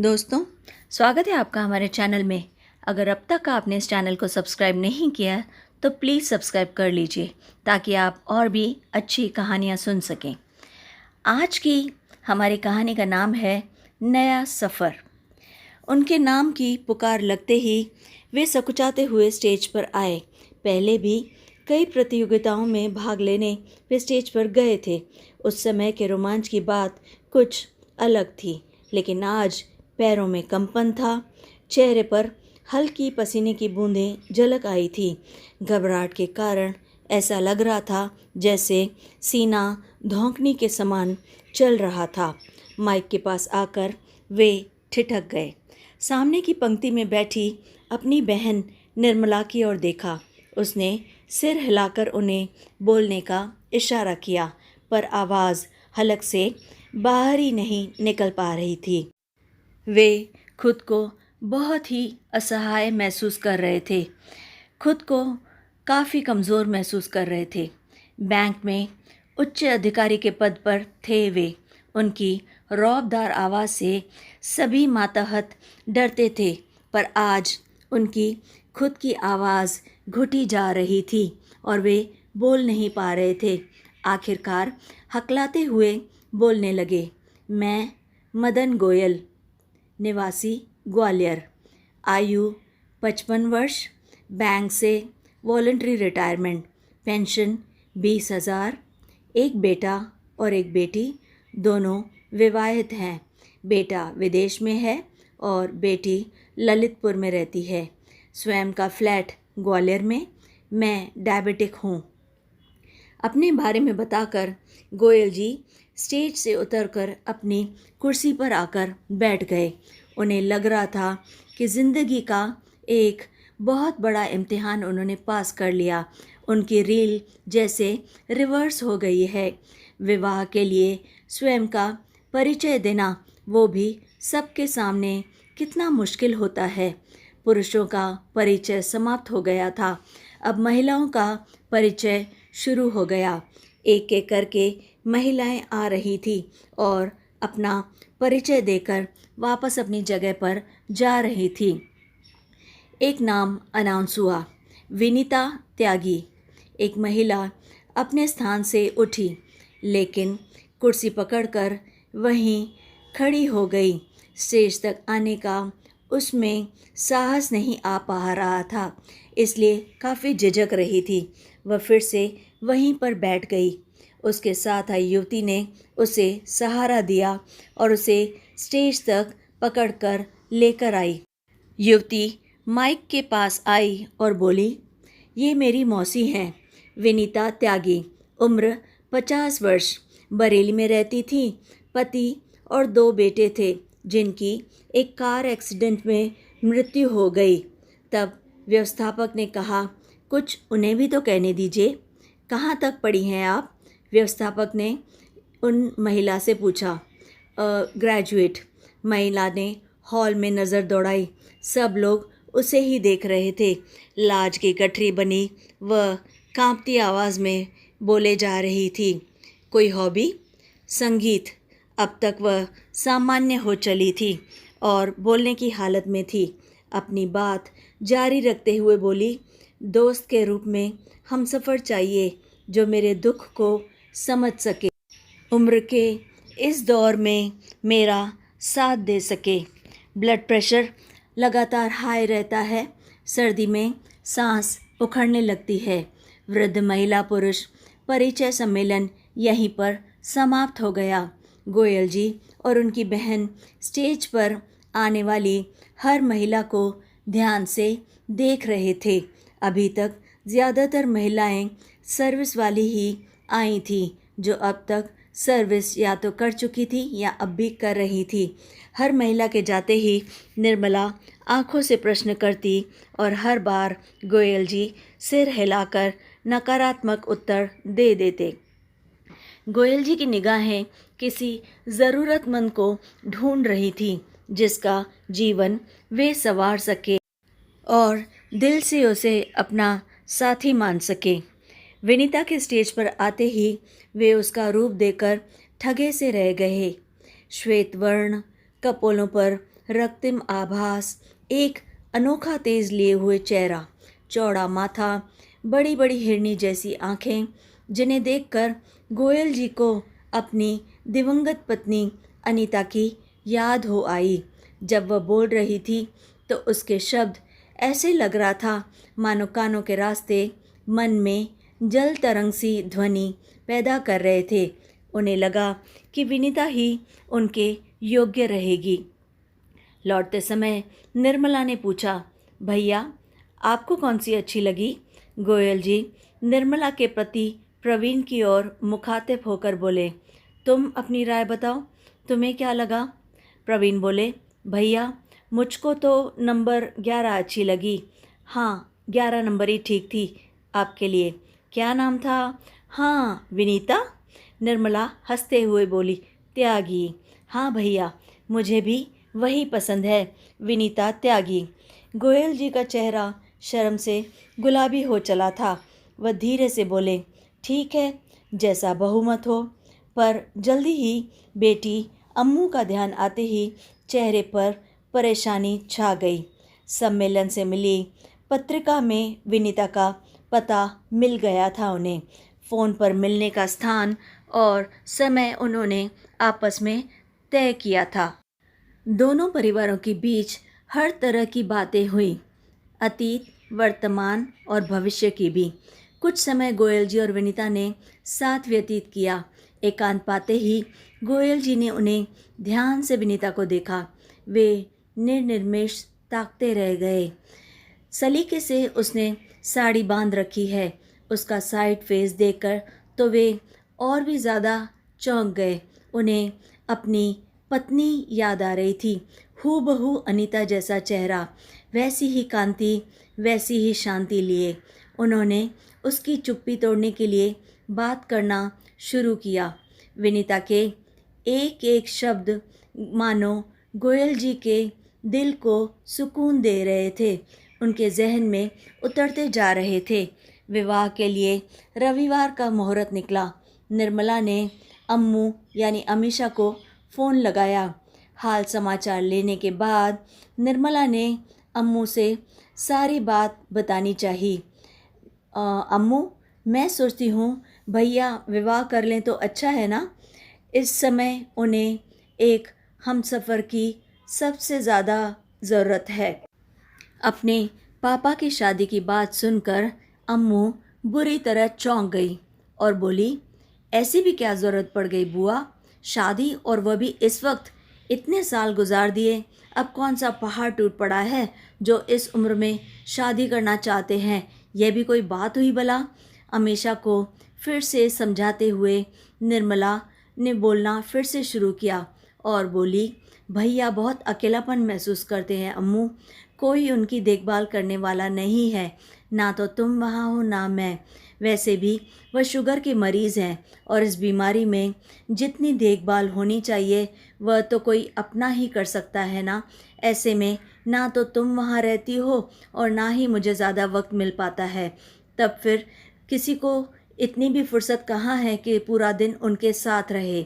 दोस्तों, स्वागत है आपका हमारे चैनल में। अगर अब तक आपने इस चैनल को सब्सक्राइब नहीं किया तो प्लीज़ सब्सक्राइब कर लीजिए ताकि आप और भी अच्छी कहानियाँ सुन सकें। आज की हमारी कहानी का नाम है नया सफ़र। उनके नाम की पुकार लगते ही वे सकुचाते हुए स्टेज पर आए। पहले भी कई प्रतियोगिताओं में भाग लेने वे स्टेज पर गए थे। उस समय के रोमांच की बात कुछ अलग थी, लेकिन आज पैरों में कंपन था, चेहरे पर हल्की पसीने की बूंदें झलक आई थी। घबराहट के कारण ऐसा लग रहा था जैसे सीना धौंकनी के समान चल रहा था। माइक के पास आकर वे ठिठक गए। सामने की पंक्ति में बैठी अपनी बहन निर्मला की ओर देखा। उसने सिर हिलाकर उन्हें बोलने का इशारा किया, पर आवाज़ हलक से बाहर ही नहीं निकल पा रही थी। वे खुद को बहुत ही असहाय महसूस कर रहे थे, खुद को काफ़ी कमज़ोर महसूस कर रहे थे। बैंक में उच्च अधिकारी के पद पर थे वे। उनकी रौबदार आवाज़ से सभी मातहत डरते थे, पर आज उनकी खुद की आवाज़ घुटी जा रही थी और वे बोल नहीं पा रहे थे। आखिरकार हकलाते हुए बोलने लगे, मैं मदन गोयल, निवासी ग्वालियर, आयु 55 वर्ष, बैंक से वॉलंटरी रिटायरमेंट, पेंशन 20,000, एक बेटा और एक बेटी, दोनों विवाहित हैं। बेटा विदेश में है और बेटी ललितपुर में रहती है। स्वयं का फ्लैट ग्वालियर में। मैं डायबिटिक हूँ। अपने बारे में बताकर गोयल जी स्टेज से उतरकर अपनी कुर्सी पर आकर बैठ गए। उन्हें लग रहा था कि ज़िंदगी का एक बहुत बड़ा इम्तिहान उन्होंने पास कर लिया। उनकी रील जैसे रिवर्स हो गई है। विवाह के लिए स्वयं का परिचय देना, वो भी सबके सामने, कितना मुश्किल होता है। पुरुषों का परिचय समाप्त हो गया था, अब महिलाओं का परिचय शुरू हो गया। एक एक करके महिलाएं आ रही थी और अपना परिचय देकर वापस अपनी जगह पर जा रही थी। एक नाम अनाउंस हुआ, विनीता त्यागी। एक महिला अपने स्थान से उठी, लेकिन कुर्सी पकड़कर वहीं खड़ी हो गई। स्टेज तक आने का उसमें साहस नहीं आ पा रहा था, इसलिए काफ़ी झिझक रही थी। वह फिर से वहीं पर बैठ गई। उसके साथ आई युवती ने उसे सहारा दिया और उसे स्टेज तक पकड़कर लेकर आई। युवती माइक के पास आई और बोली, ये मेरी मौसी हैं, विनीता त्यागी, उम्र 50 वर्ष, बरेली में रहती थी। पति और 2 बेटे थे, जिनकी एक कार एक्सीडेंट में मृत्यु हो गई। तब व्यवस्थापक ने कहा, कुछ उन्हें भी तो कहने दीजिए, कहाँ तक पढ़ी हैं आप? व्यवस्थापक ने उन महिला से पूछा। ग्रेजुएट। महिला ने हॉल में नज़र दौड़ाई। सब लोग उसे ही देख रहे थे। लाज की गठरी बनी वह कांपती आवाज़ में बोले जा रही थी, कोई हॉबी? संगीत। अब तक वह सामान्य हो चली थी और बोलने की हालत में थी। अपनी बात जारी रखते हुए बोली, दोस्त के रूप में हमसफ़र चाहिए जो मेरे दुख को समझ सके, उम्र के इस दौर में मेरा साथ दे सके। ब्लड प्रेशर लगातार हाई रहता है, सर्दी में सांस उखड़ने लगती है। वृद्ध महिला पुरुष परिचय सम्मेलन यहीं पर समाप्त हो गया। गोयल जी और उनकी बहन स्टेज पर आने वाली हर महिला को ध्यान से देख रहे थे। अभी तक ज़्यादातर महिलाएं सर्विस वाली ही आई थी, जो अब तक सर्विस या तो कर चुकी थी या अब भी कर रही थी। हर महिला के जाते ही निर्मला आंखों से प्रश्न करती और हर बार गोयल जी सिर हिलाकर नकारात्मक उत्तर दे देते। गोयल जी की निगाहें किसी ज़रूरतमंद को ढूंढ रही थी, जिसका जीवन वे संवार सके और दिल से उसे अपना साथी मान सके। विनीता के स्टेज पर आते ही वे उसका रूप देखकर ठगे से रह गए। श्वेत वर्ण कपोलों पर रक्तिम आभास, एक अनोखा तेज लिए हुए चेहरा, चौड़ा माथा, बड़ी बड़ी हिरनी जैसी आंखें, जिन्हें देखकर गोयल जी को अपनी दिवंगत पत्नी अनीता की याद हो आई। जब वह बोल रही थी तो उसके शब्द ऐसे लग रहा था मानो कानों के रास्ते मन में जल तरंग सी ध्वनि पैदा कर रहे थे। उन्हें लगा कि विनीता ही उनके योग्य रहेगी। लौटते समय निर्मला ने पूछा, भैया आपको कौन सी अच्छी लगी? गोयल जी निर्मला के प्रति प्रवीण की ओर मुखातिब होकर बोले, तुम अपनी राय बताओ, तुम्हें क्या लगा? प्रवीण बोले, भैया मुझको तो नंबर 11 अच्छी लगी। हाँ 11 नंबर ही ठीक थी आपके लिए। क्या नाम था? हाँ विनीता। निर्मला हंसते हुए बोली, त्यागी। हाँ भैया मुझे भी वही पसंद है, विनीता त्यागी। गोयल जी का चेहरा शर्म से गुलाबी हो चला था। वह धीरे से बोले, ठीक है जैसा बहुमत हो। पर जल्दी ही बेटी अम्मू का ध्यान आते ही चेहरे पर परेशानी छा गई। सम्मेलन से मिली पत्रिका में विनीता का पता मिल गया था उन्हें। फ़ोन पर मिलने का स्थान और समय उन्होंने आपस में तय किया था। दोनों परिवारों के बीच हर तरह की बातें हुई, अतीत, वर्तमान और भविष्य की भी। कुछ समय गोयल जी और विनीता ने साथ व्यतीत किया। एकांत पाते ही गोयल जी ने उन्हें ध्यान से विनीता को देखा। वे निर्निमेष ताकते रह गए। सलीके से उसने साड़ी बांध रखी है। उसका साइड फेस देखकर तो वे और भी ज़्यादा चौंक गए। उन्हें अपनी पत्नी याद आ रही थी। हूबहू अनीता जैसा चेहरा, वैसी ही कांति, वैसी ही शांति लिए। उन्होंने उसकी चुप्पी तोड़ने के लिए बात करना शुरू किया। विनीता के एक एक शब्द मानो गोयल जी के दिल को सुकून दे रहे थे, उनके जहन में उतरते जा रहे थे। विवाह के लिए रविवार का मुहूर्त निकला। निर्मला ने अम्मू यानी अमीषा को फ़ोन लगाया। हाल समाचार लेने के बाद निर्मला ने अम्मू से सारी बात बतानी चाहिए। अम्मू मैं सोचती हूँ भैया विवाह कर लें तो अच्छा है ना? इस समय उन्हें एक हमसफ़र की सबसे ज़्यादा ज़रूरत है। अपने पापा की शादी की बात सुनकर अम्मू बुरी तरह चौंक गई और बोली, ऐसी भी क्या ज़रूरत पड़ गई बुआ? शादी और वह भी इस वक्त? इतने साल गुजार दिए, अब कौन सा पहाड़ टूट पड़ा है जो इस उम्र में शादी करना चाहते हैं? यह भी कोई बात हुई भला? अमीषा को फिर से समझाते हुए निर्मला ने बोलना फिर से शुरू किया और बोली, भैया बहुत अकेलापन महसूस करते हैं अम्मू। कोई उनकी देखभाल करने वाला नहीं है, ना तो तुम वहाँ हो ना मैं। वैसे भी वह शुगर के मरीज़ हैं और इस बीमारी में जितनी देखभाल होनी चाहिए वह तो कोई अपना ही कर सकता है ना। ऐसे में ना तो तुम वहाँ रहती हो और ना ही मुझे ज़्यादा वक्त मिल पाता है। तब फिर किसी को इतनी भी फुर्सत कहाँ है कि पूरा दिन उनके साथ रहे।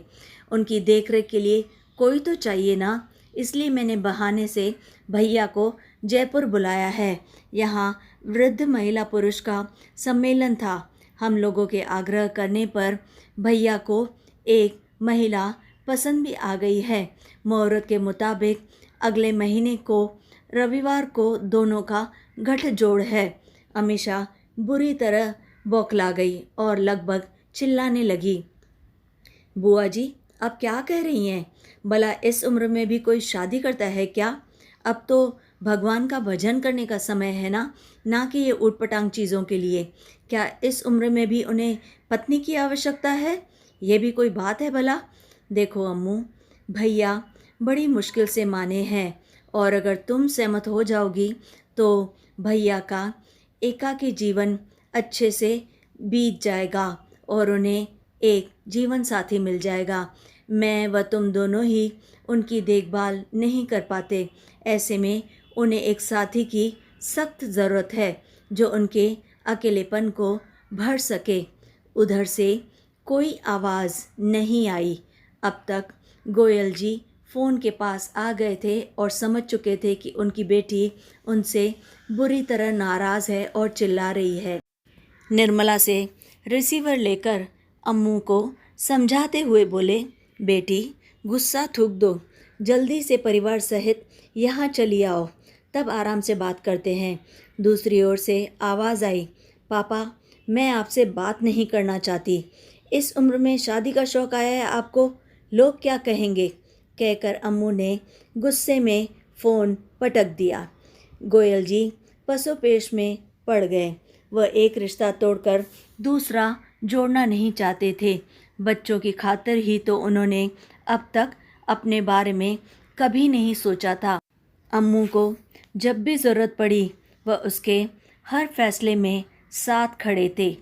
उनकी देखरेख के लिए कोई तो चाहिए ना। इसलिए मैंने बहाने से भैया को जयपुर बुलाया है। यहाँ वृद्ध महिला पुरुष का सम्मेलन था। हम लोगों के आग्रह करने पर भैया को एक महिला पसंद भी आ गई है। मुहूर्त के मुताबिक अगले महीने को रविवार को दोनों का गठजोड़ है। अमीषा बुरी तरह बौखला गई और लगभग चिल्लाने लगी, बुआ जी आप क्या कह रही हैं? भला इस उम्र में भी कोई शादी करता है क्या? अब तो भगवान का भजन करने का समय है ना, ना कि ये ऊटपटांग चीज़ों के लिए। क्या इस उम्र में भी उन्हें पत्नी की आवश्यकता है? ये भी कोई बात है भला? देखो अम्मू, भैया बड़ी मुश्किल से माने हैं और अगर तुम सहमत हो जाओगी तो भैया का एकाकी जीवन अच्छे से बीत जाएगा और उन्हें एक जीवन साथी मिल जाएगा। मैं व तुम दोनों ही उनकी देखभाल नहीं कर पाते। ऐसे में उन्हें एक साथी की सख्त ज़रूरत है जो उनके अकेलेपन को भर सके। उधर से कोई आवाज़ नहीं आई। अब तक गोयल जी फ़ोन के पास आ गए थे और समझ चुके थे कि उनकी बेटी उनसे बुरी तरह नाराज़ है और चिल्ला रही है। निर्मला से रिसीवर लेकर अम्मू को समझाते हुए बोले, बेटी गुस्सा थूक दो, जल्दी से परिवार सहित यहाँ चली आओ, तब आराम से बात करते हैं। दूसरी ओर से आवाज़ आई, पापा मैं आपसे बात नहीं करना चाहती, इस उम्र में शादी का शौक़ आया है आपको, लोग क्या कहेंगे, कहकर अम्मू ने गुस्से में फ़ोन पटक दिया। गोयल जी पसोपेश में पड़ गए। वह एक रिश्ता तोड़कर दूसरा जोड़ना नहीं चाहते थे। बच्चों की खातिर ही तो उन्होंने अब तक अपने बारे में कभी नहीं सोचा था। अम्मू को जब भी ज़रूरत पड़ी वह उसके हर फैसले में साथ खड़े थे।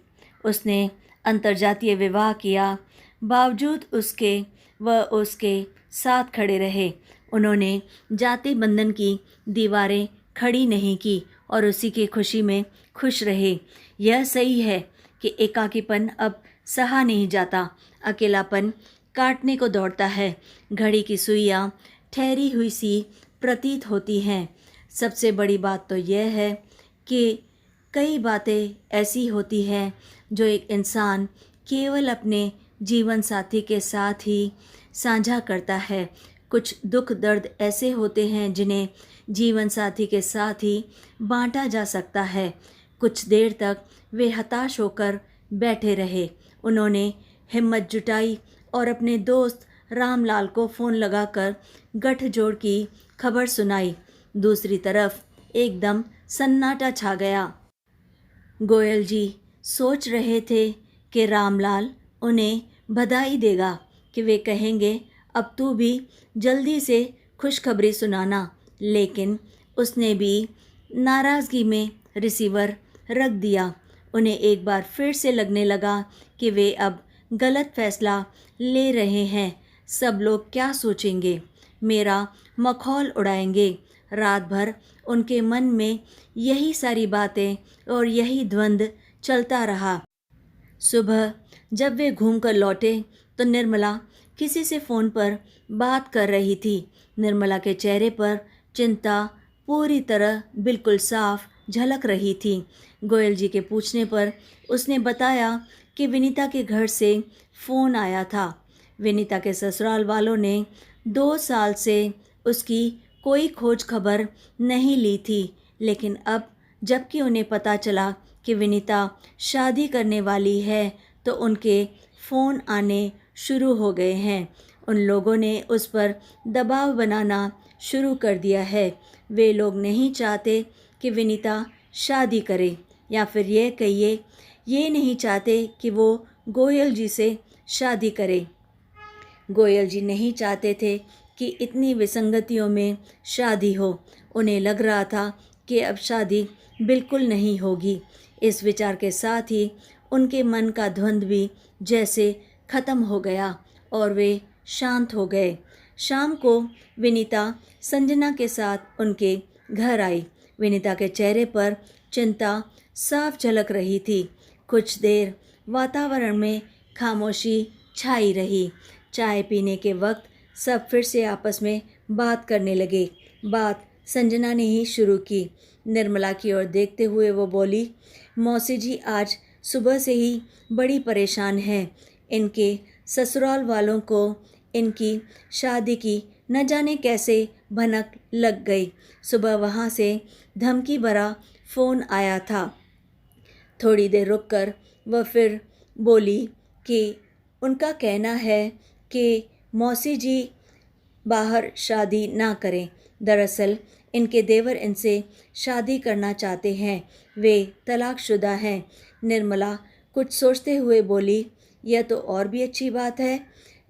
उसने अंतर्जातीय विवाह किया, बावजूद उसके वह उसके साथ खड़े रहे। उन्होंने जाति बंधन की दीवारें खड़ी नहीं की और उसी की खुशी में खुश रहे। यह सही है कि एकाकीपन अब सहा नहीं जाता, अकेलापन काटने को दौड़ता है। घड़ी की सुइयां ठहरी हुई सी प्रतीत होती हैं। सबसे बड़ी बात तो यह है कि कई बातें ऐसी होती हैं जो एक इंसान केवल अपने जीवन साथी के साथ ही साझा करता है। कुछ दुख दर्द ऐसे होते हैं जिन्हें जीवन साथी के साथ ही बांटा जा सकता है। कुछ देर तक वे हताश होकर बैठे रहे। उन्होंने हिम्मत जुटाई और अपने दोस्त रामलाल को फ़ोन लगाकर गठजोड़ की खबर सुनाई। दूसरी तरफ एकदम सन्नाटा छा गया। गोयल जी सोच रहे थे कि रामलाल उन्हें बधाई देगा, कि वे कहेंगे अब तू भी जल्दी से खुशखबरी सुनाना, लेकिन उसने भी नाराज़गी में रिसीवर रख दिया। उन्हें एक बार फिर से लगने लगा कि वे अब गलत फैसला ले रहे हैं। सब लोग क्या सोचेंगे, मेरा मखौल उड़ाएंगे। रात भर उनके मन में यही सारी बातें और यही द्वंद्व चलता रहा। सुबह जब वे घूमकर लौटे तो निर्मला किसी से फ़ोन पर बात कर रही थी। निर्मला के चेहरे पर चिंता पूरी तरह बिल्कुल साफ झलक रही थी। गोयल जी के पूछने पर उसने बताया कि विनीता के घर से फ़ोन आया था। विनीता के ससुराल वालों ने 2 साल से उसकी कोई खोज खबर नहीं ली थी, लेकिन अब जबकि उन्हें पता चला कि विनीता शादी करने वाली है तो उनके फ़ोन आने शुरू हो गए हैं। उन लोगों ने उस पर दबाव बनाना शुरू कर दिया है। वे लोग नहीं चाहते कि विनीता शादी करे, या फिर ये कहिए ये नहीं चाहते कि वो गोयल जी से शादी करे। गोयल जी नहीं चाहते थे कि इतनी विसंगतियों में शादी हो। उन्हें लग रहा था कि अब शादी बिल्कुल नहीं होगी। इस विचार के साथ ही उनके मन का द्वंद्व भी जैसे ख़त्म हो गया और वे शांत हो गए। शाम को विनीता संजना के साथ उनके घर आई। विनीता के चेहरे पर चिंता साफ झलक रही थी। कुछ देर वातावरण में खामोशी छाई रही। चाय पीने के वक्त सब फिर से आपस में बात करने लगे। बात संजना ने ही शुरू की। निर्मला की ओर देखते हुए वो बोली, मौसी जी आज सुबह से ही बड़ी परेशान हैं। इनके ससुराल वालों को इनकी शादी की न जाने कैसे भनक लग गई। सुबह वहाँ से धमकी भरा फ़ोन आया था। थोड़ी देर रुककर वह फिर बोली कि उनका कहना है कि मौसी जी बाहर शादी ना करें। दरअसल इनके देवर इनसे शादी करना चाहते हैं। वे तलाकशुदा हैं। निर्मला कुछ सोचते हुए बोली, यह तो और भी अच्छी बात है।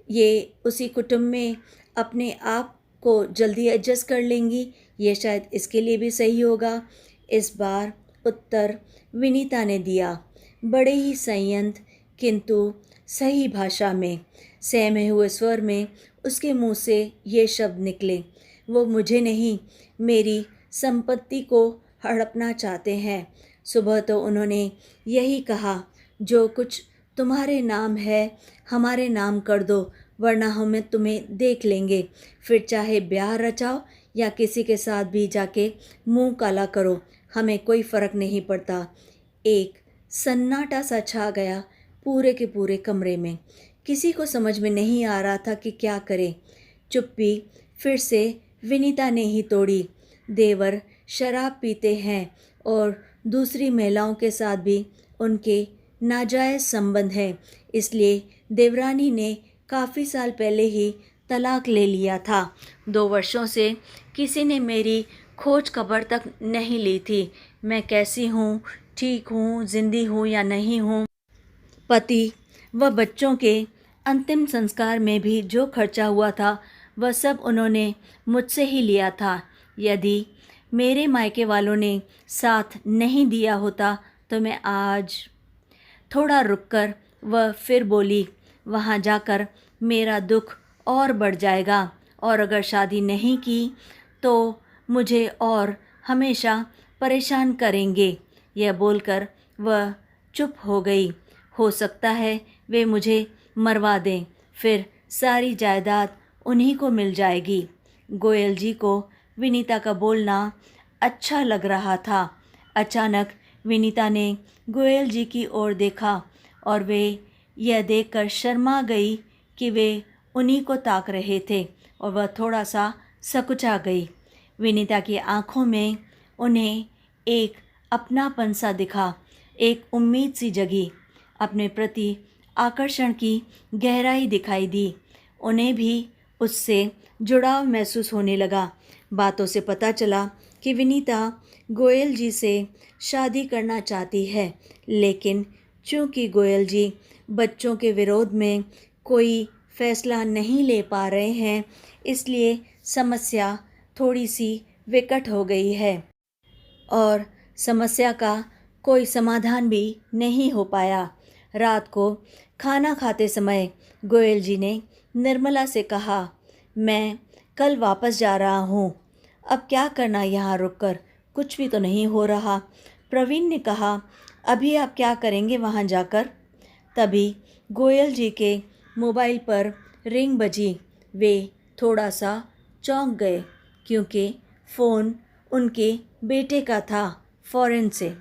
ये उसी कुटुंब में अपने आप को जल्दी एडजस्ट कर लेंगी। ये शायद इसके लिए भी सही होगा। इस बार उत्तर विनीता ने दिया, बड़े ही संयत किंतु सही भाषा में। सहमे हुए स्वर में उसके मुंह से ये शब्द निकले, वो मुझे नहीं मेरी संपत्ति को हड़पना चाहते हैं। सुबह तो उन्होंने यही कहा, जो कुछ तुम्हारे नाम है हमारे नाम कर दो, वरना हमें तुम्हें देख लेंगे। फिर चाहे ब्याह रचाओ या किसी के साथ भी जाके मुंह काला करो, हमें कोई फ़र्क नहीं पड़ता। एक सन्नाटा सा छा गया पूरे के पूरे कमरे में। किसी को समझ में नहीं आ रहा था कि क्या करे। चुप्पी फिर से विनीता ने ही तोड़ी। देवर शराब पीते हैं और दूसरी महिलाओं के साथ भी उनके नाजायज़ संबंध है, इसलिए देवरानी ने काफ़ी साल पहले ही तलाक ले लिया था। 2 वर्षों से किसी ने मेरी खोज खबर तक नहीं ली थी। मैं कैसी हूँ, ठीक हूँ, जिंदी हूँ या नहीं हूँ। पति व बच्चों के अंतिम संस्कार में भी जो खर्चा हुआ था वह सब उन्होंने मुझसे ही लिया था। यदि मेरे मायके वालों ने साथ नहीं दिया होता तो मैं आज। थोड़ा रुककर वह फिर बोली, वहाँ जाकर मेरा दुख और बढ़ जाएगा और अगर शादी नहीं की तो मुझे और हमेशा परेशान करेंगे। यह बोलकर वह चुप हो गई। हो सकता है वे मुझे मरवा दें, फिर सारी जायदाद उन्हीं को मिल जाएगी। गोयल जी को विनीता का बोलना अच्छा लग रहा था। अचानक विनीता ने गोयल जी की ओर देखा और वे यह देखकर शर्मा गई कि वे उन्हीं को ताक रहे थे और वह थोड़ा सा सकुचा गई। विनीता की आंखों में उन्हें एक अपनापन सा दिखा, एक उम्मीद सी जगी, अपने प्रति आकर्षण की गहराई दिखाई दी। उन्हें भी उससे जुड़ाव महसूस होने लगा। बातों से पता चला कि विनीता गोयल जी से शादी करना चाहती है, लेकिन चूंकि गोयल जी बच्चों के विरोध में कोई फैसला नहीं ले पा रहे हैं, इसलिए समस्या थोड़ी सी विकट हो गई है और समस्या का कोई समाधान भी नहीं हो पाया। रात को खाना खाते समय गोयल जी ने निर्मला से कहा, मैं कल वापस जा रहा हूँ। अब क्या करना यहाँ रुककर, कुछ भी तो नहीं हो रहा। प्रवीण ने कहा, अभी आप क्या करेंगे वहाँ जाकर। तभी गोयल जी के मोबाइल पर रिंग बजी। वे थोड़ा सा चौंक गए क्योंकि फ़ोन उनके बेटे का था, फॉरेन से।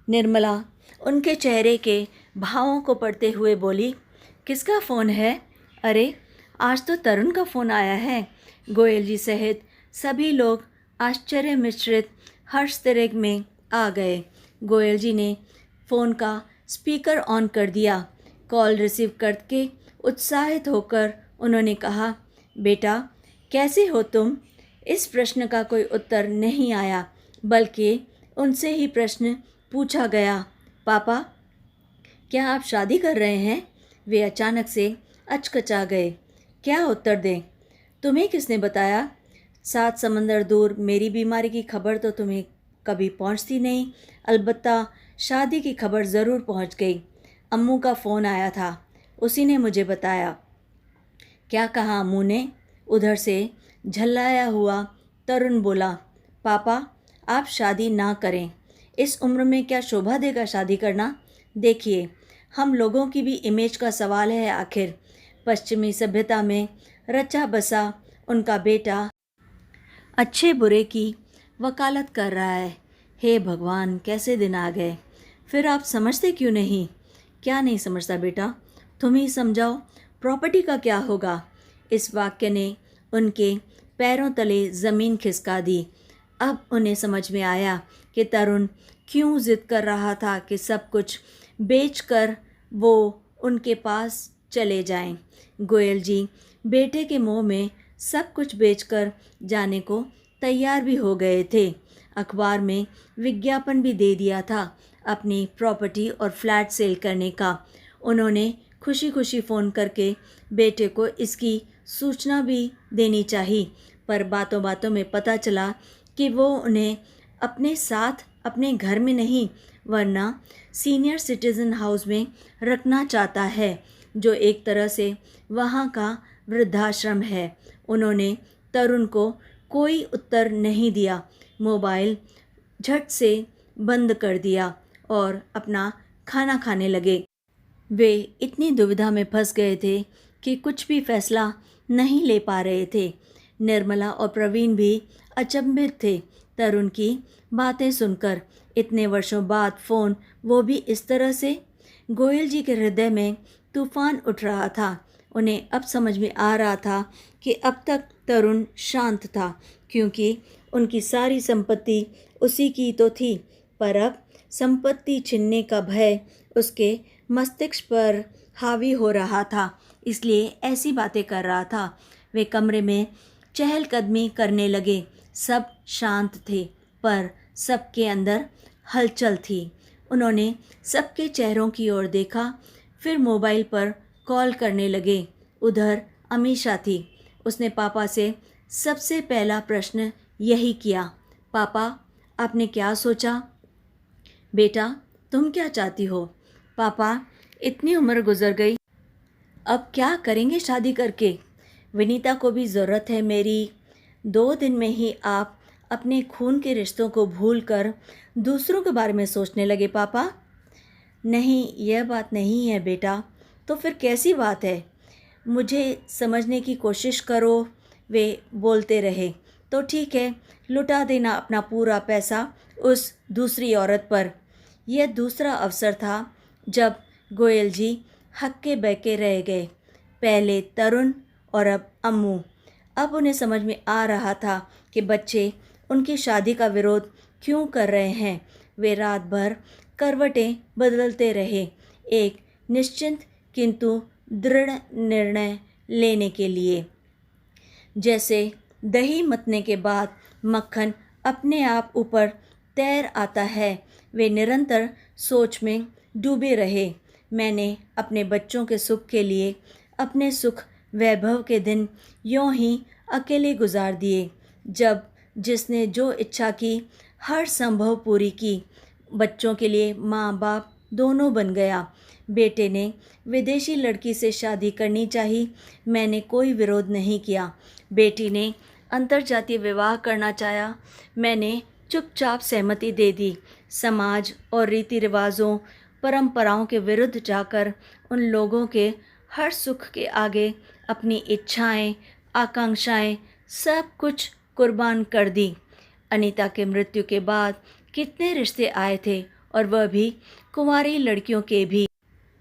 निर्मला उनके चेहरे के भावों को पढ़ते हुए बोली, किसका फ़ोन है? अरे आज तो तरुण का फ़ोन आया है। गोयल जी सहित सभी लोग आश्चर्य मिश्रित हर्ष तिरक में आ गए। गोयल जी ने फ़ोन का स्पीकर ऑन कर दिया। कॉल रिसीव करके उत्साहित होकर उन्होंने कहा, बेटा कैसे हो तुम? इस प्रश्न का कोई उत्तर नहीं आया, बल्कि उनसे ही प्रश्न पूछा गया, पापा क्या आप शादी कर रहे हैं? वे अचानक से अचकचा गए। क्या उत्तर दें? तुम्हें किसने बताया? 7 समंदर दूर मेरी बीमारी की खबर तो तुम्हें कभी पहुंचती नहीं, अलबत्ता शादी की खबर ज़रूर पहुंच गई। अम्मू का फ़ोन आया था, उसी ने मुझे बताया। क्या कहा अम्मू ने? उधर से झल्लाया हुआ तरुण बोला, पापा आप शादी ना करें, इस उम्र में क्या शोभा देगा शादी करना? देखिए हम लोगों की भी इमेज का सवाल है आखिर। पश्चिमी सभ्यता में रचा बसा उनका बेटा अच्छे बुरे की वकालत कर रहा है। हे भगवान कैसे दिन आ गए। फिर आप समझते क्यों नहीं? क्या नहीं समझता बेटा, तुम ही समझाओ, प्रॉपर्टी का क्या होगा? इस वाक्य ने उनके पैरों तले ज़मीन खिसका दी। अब उन्हें समझ में आया कि तरुण क्यों जिद कर रहा था कि सब कुछ बेचकर वो उनके पास चले जाएं। गोयल जी बेटे के मुंह में सब कुछ बेचकर जाने को तैयार भी हो गए थे। अखबार में विज्ञापन भी दे दिया था अपनी प्रॉपर्टी और फ्लैट सेल करने का। उन्होंने खुशी खुशी फ़ोन करके बेटे को इसकी सूचना भी देनी चाहिए, पर बातों बातों में पता चला कि वो उन्हें अपने साथ अपने घर में नहीं वरना सीनियर सिटीज़न हाउस में रखना चाहता है, जो एक तरह से वहाँ का वृद्धाश्रम है। उन्होंने तरुण को कोई उत्तर नहीं दिया, मोबाइल झट से बंद कर दिया और अपना खाना खाने लगे। वे इतनी दुविधा में फंस गए थे कि कुछ भी फैसला नहीं ले पा रहे थे। निर्मला और प्रवीण भी अचंभित थे तरुण की बातें सुनकर। इतने वर्षों बाद फ़ोन, वो भी इस तरह से। गोयल जी के हृदय में तूफान उठ रहा था। उन्हें अब समझ में आ रहा था कि अब तक तरुण शांत था क्योंकि उनकी सारी संपत्ति उसी की तो थी, पर अब संपत्ति छीनने का भय उसके मस्तिष्क पर हावी हो रहा था, इसलिए ऐसी बातें कर रहा था। वे कमरे में चहलकदमी करने लगे। सब शांत थे, पर सबके अंदर हलचल थी। उन्होंने सबके चेहरों की ओर देखा, फिर मोबाइल पर कॉल करने लगे। उधर अमीषा थी। उसने पापा से सबसे पहला प्रश्न यही किया, पापा, आपने क्या सोचा? बेटा, तुम क्या चाहती हो? पापा, इतनी उम्र गुजर गई, अब क्या करेंगे शादी करके? विनीता को भी ज़रूरत है मेरी। 2 दिन में ही आप अपने खून के रिश्तों को भूलकर दूसरों के बारे में सोचने लगे पापा। नहीं, यह बात नहीं है बेटा। तो फिर कैसी बात है? मुझे समझने की कोशिश करो, वे बोलते रहे। तो ठीक है, लुटा देना अपना पूरा पैसा उस दूसरी औरत पर। यह दूसरा अवसर था जब गोयल जी हक्के बक्के रह गए। पहले तरुण और अब अम्मू। अब उन्हें समझ में आ रहा था कि बच्चे उनकी शादी का विरोध क्यों कर रहे हैं। वे रात भर करवटें बदलते रहे, एक निश्चिंत किंतु दृढ़ निर्णय लेने के लिए। जैसे दही मथने के बाद मक्खन अपने आप ऊपर तैर आता है, वे निरंतर सोच में डूबे रहे। मैंने अपने बच्चों के सुख के लिए अपने सुख वैभव के दिन यूं ही अकेले गुजार दिए। जब जिसने जो इच्छा की हर संभव पूरी की। बच्चों के लिए माँ बाप दोनों बन गया। बेटे ने विदेशी लड़की से शादी करनी चाहिए, मैंने कोई विरोध नहीं किया। बेटी ने अंतर्जातीय विवाह करना चाहा, मैंने चुपचाप सहमति दे दी। समाज और रीति रिवाजों, परंपराओं के विरुद्ध जाकर उन लोगों के हर सुख के आगे अपनी इच्छाएं, आकांक्षाएं सब कुछ कुर्बान कर दी। अनीता के मृत्यु के बाद कितने रिश्ते आए थे, और वह भी कुंवारी लड़कियों के भी।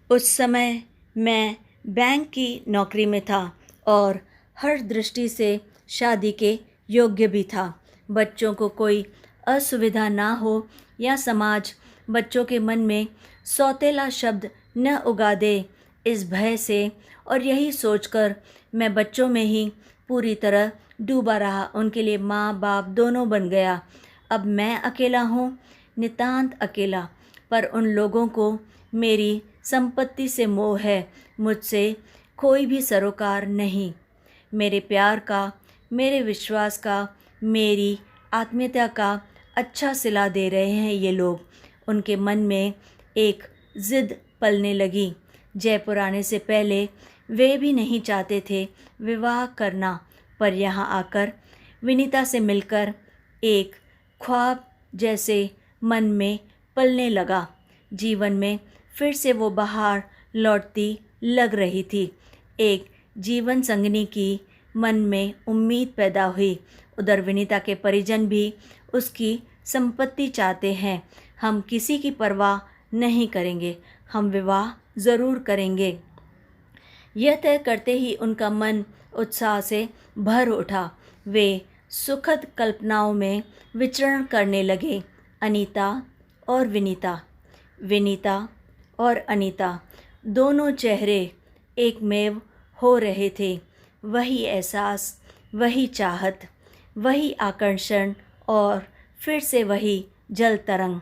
उस समय मैं बैंक की नौकरी में था और हर दृष्टि से शादी के योग्य भी था। बच्चों को कोई असुविधा ना हो या समाज बच्चों के मन में सौतेला शब्द न उगा दे, इस भय से और यही सोचकर मैं बच्चों में ही पूरी तरह डूबा रहा। उनके लिए माँ बाप दोनों बन गया। अब मैं अकेला हूँ, नितांत अकेला, पर उन लोगों को मेरी संपत्ति से मोह है, मुझसे कोई भी सरोकार नहीं। मेरे प्यार का, मेरे विश्वास का, मेरी आत्मीयता का अच्छा सिला दे रहे हैं ये लोग। उनके मन में एक जिद पलने लगी। जयपुर आने से पहले वे भी नहीं चाहते थे विवाह करना, पर यहाँ आकर विनीता से मिलकर एक ख्वाब जैसे मन में पलने लगा। जीवन में फिर से वो बहार लौटती लग रही थी। एक जीवन संगनी की मन में उम्मीद पैदा हुई। उधर विनीता के परिजन भी उसकी संपत्ति चाहते हैं। हम किसी की परवाह नहीं करेंगे, हम विवाह ज़रूर करेंगे। यह तय करते ही उनका मन उत्साह से भर उठा। वे सुखद कल्पनाओं में विचरण करने लगे। अनीता और विनीता, विनीता और अनीता, दोनों चेहरे एकमेव हो रहे थे। वही एहसास, वही चाहत, वही आकर्षण और फिर से वही जल तरंग।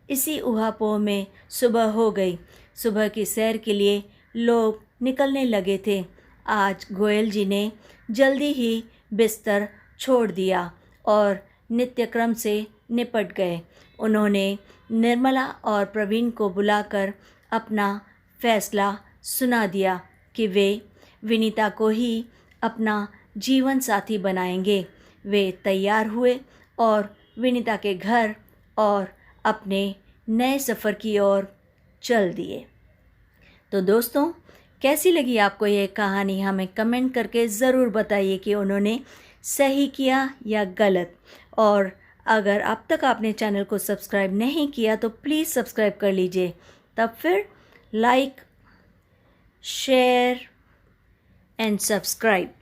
इसी ऊहापोह में सुबह हो गई। सुबह की सैर के लिए लोग निकलने लगे थे। आज गोयल जी ने जल्दी ही बिस्तर छोड़ दिया और नित्यक्रम से निपट गए। उन्होंने निर्मला और प्रवीण को बुलाकर अपना फैसला सुना दिया कि वे विनीता को ही अपना जीवन साथी बनाएंगे। वे तैयार हुए और विनीता के घर और अपने नए सफ़र की ओर चल दिए। तो दोस्तों, कैसी लगी आपको ये कहानी, हमें कमेंट करके ज़रूर बताइए कि उन्होंने सही किया या गलत। और अगर अब तक आपने चैनल को सब्सक्राइब नहीं किया तो प्लीज़ सब्सक्राइब कर लीजिए। तब फिर लाइक, शेयर एंड सब्सक्राइब।